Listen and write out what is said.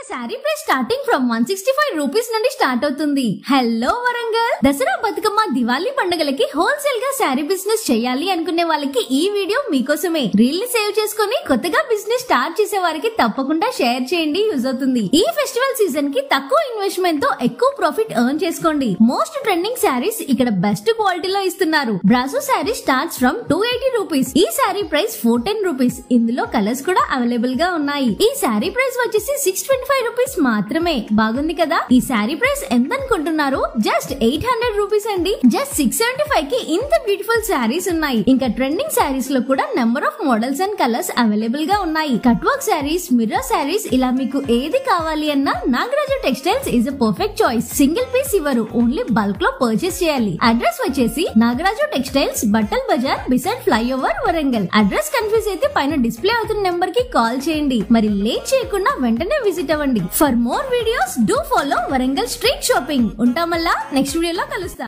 Sari price starting from 165 rupees నుండి start అవుతుంది. Hello Warangal, Dasara Bathukamma Diwali పండుగలకి హోల్సేల్ గా శారీ బిజినెస్ చేయాలి అనుకునే వాళ్ళకి ఈ వీడియో మీకోసమే. రీల్ ని సేవ్ చేసుకుని కొత్తగా బిజినెస్ స్టార్ట్ చేసే వారికి తప్పకుండా షేర్ చేయండి, యూజ్ అవుతుంది. ఈ ఫెస్టివల్ సీజన్ కి తక్కువ ఇన్వెస్ట్మెంట్ తో ఎక్కువ ప్రాఫిట్ ఎర్న్ చేసుకోండి. మోస్ట్ ట్రెండింగ్ శారీస్ ఇక్కడ బెస్ట్ క్వాలిటీలో ఇస్తున్నారు. Brasso sari starts from 280 rupees. ఈ శారీ ప్రైస్ 410 రూపీస్. ఇందులో కలర్స్ కూడా అవైలబుల్ గా ఉన్నాయి. ఈ శారీ ప్రైస్ వచ్చేసి 625 రూపీస్ మాత్రమే. బాగుంది కదా? ఈ శారీ ప్రైస్ ఎంత అనుకుంటున్నారు? జస్ట్ 800 రూపీస్ అండి. జస్ట్ 675 కి ఇంత బ్యూటిఫుల్ శారీస్ ఉన్నాయి. ఇంకా ట్రెండింగ్ శారీస్ లో కూడా number of models and colours available గా ఉన్నాయి. Cut work sarees, mirror sarees, ఇలా మీకు ఏది కావాలి అన్నా Nagaraju textiles is a perfect choice. Single piece ఇవ్వరు, ఓన్లీ బల్క్ లో పర్చేస్ చేయాలి. అడ్రస్ వచ్చేసి Nagaraju textiles, Battal Bazaar, beside flyover, Warangal. Address confuse అయితే పైన డిస్ప్లే అవుతున్న నెంబర్ కి కాల్ చేయండి. మరి లేట్ చేయకుండా వెంటనే విజిట్ అవ్వండి. For more videos do follow Warangal street shopping. ఉంటామల్లా నెక్స్ట్ వీడియోలో కలుస్తా.